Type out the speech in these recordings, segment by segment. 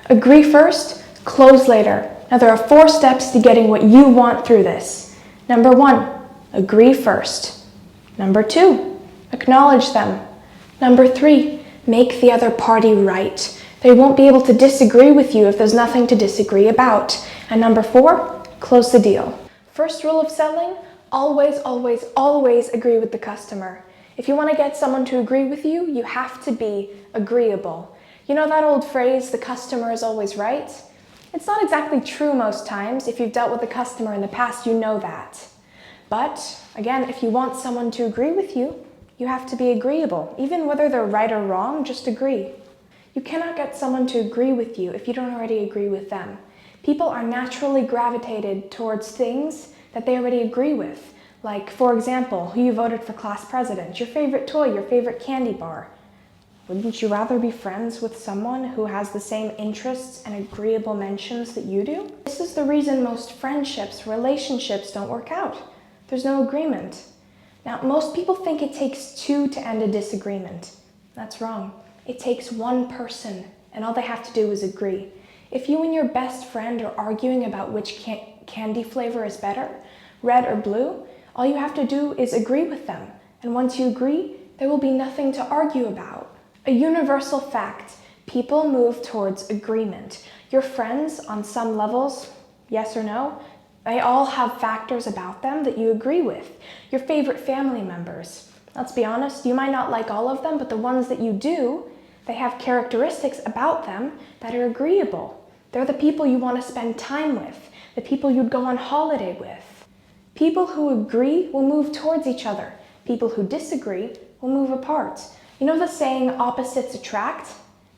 Agree first, close later. Now there are 4 steps to getting what you want through this. Number 1, agree first. Number 2, acknowledge them. Number 3, make the other party right. They won't be able to disagree with you if there's nothing to disagree about. And number 4, close the deal. First rule of selling, always, always, always agree with the customer. If you want to get someone to agree with you, you have to be agreeable. You know that old phrase, the customer is always right? It's not exactly true most times. If you've dealt with a customer in the past, you know that. But again, if you want someone to agree with you, you have to be agreeable. Even whether they're right or wrong, just agree. You cannot get someone to agree with you if you don't already agree with them. People are naturally gravitated towards things that they already agree with. Like, for example, who you voted for class president, your favorite toy, your favorite candy bar. Wouldn't you rather be friends with someone who has the same interests and agreeable mentions that you do? This is the reason most friendships, relationships don't work out. There's no agreement. Now, most people think it takes 2 to end a disagreement. That's wrong. It takes 1 person, and all they have to do is agree. If you and your best friend are arguing about which candy flavor is better, red or blue, all you have to do is agree with them. And once you agree, there will be nothing to argue about. A universal fact, people move towards agreement. Your friends, on some levels, yes or no, they all have factors about them that you agree with. Your favorite family members. Let's be honest, you might not like all of them, but the ones that you do, they have characteristics about them that are agreeable. They're the people you want to spend time with, the people you'd go on holiday with. People who agree will move towards each other. People who disagree will move apart. You know the saying, opposites attract?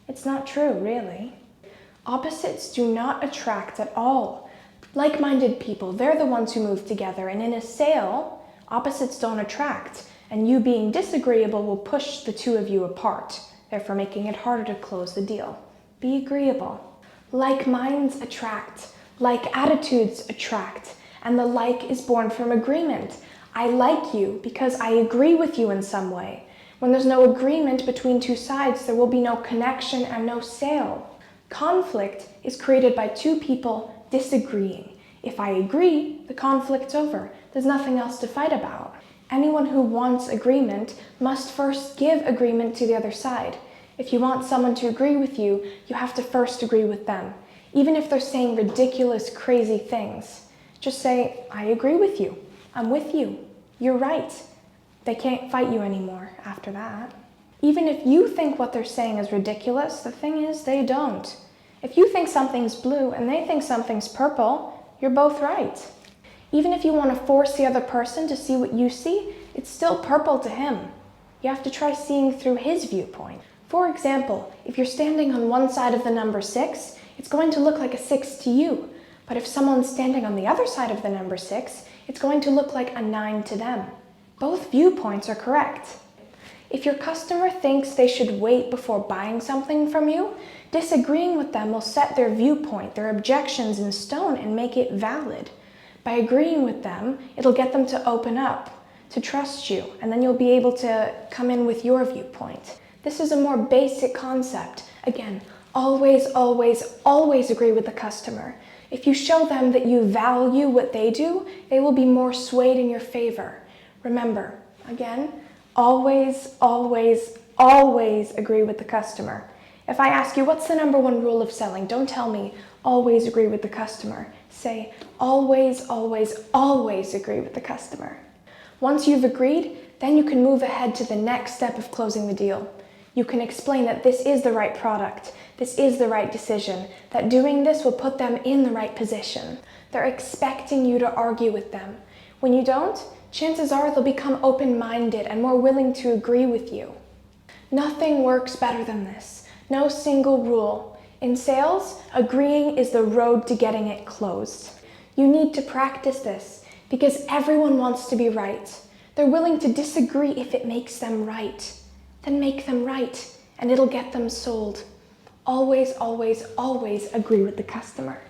It's not true, really. Opposites do not attract at all. Like-minded people, they're the ones who move together, and in a sale, opposites don't attract, and you being disagreeable will push the 2 of you apart, therefore making it harder to close the deal. Be agreeable. Like minds attract, like attitudes attract, and the like is born from agreement. I like you because I agree with you in some way. When there's no agreement between 2 sides, there will be no connection and no sale. Conflict is created by 2 people disagreeing. If I agree, the conflict's over. There's nothing else to fight about. Anyone who wants agreement must first give agreement to the other side. If you want someone to agree with you, you have to first agree with them. Even if they're saying ridiculous, crazy things, just say, I agree with you. I'm with you. You're right. They can't fight you anymore after that. Even if you think what they're saying is ridiculous, the thing is they don't. If you think something's blue and they think something's purple, you're both right. Even if you want to force the other person to see what you see, it's still purple to him. You have to try seeing through his viewpoint. For example, if you're standing on one side of the number 6, it's going to look like a 6 to you. But if someone's standing on the other side of the number 6, it's going to look like a 9 to them. Both viewpoints are correct. If your customer thinks they should wait before buying something from you, disagreeing with them will set their viewpoint, their objections in stone and make it valid. By agreeing with them, it'll get them to open up, to trust you, and then you'll be able to come in with your viewpoint. This is a more basic concept. Again, always, always, always agree with the customer. If you show them that you value what they do, they will be more swayed in your favor. Remember, again, always, always, always agree with the customer. If I ask you, what's the number 1 rule of selling? Don't tell me, always agree with the customer. Say, always, always, always agree with the customer. Once you've agreed, then you can move ahead to the next step of closing the deal. You can explain that this is the right product, this is the right decision, that doing this will put them in the right position. They're expecting you to argue with them. When you don't, chances are they'll become open-minded and more willing to agree with you. Nothing works better than this. No single rule. In sales, agreeing is the road to getting it closed. You need to practice this because everyone wants to be right. They're willing to disagree if it makes them right. Then make them right and it'll get them sold. Always, always, always agree with the customer.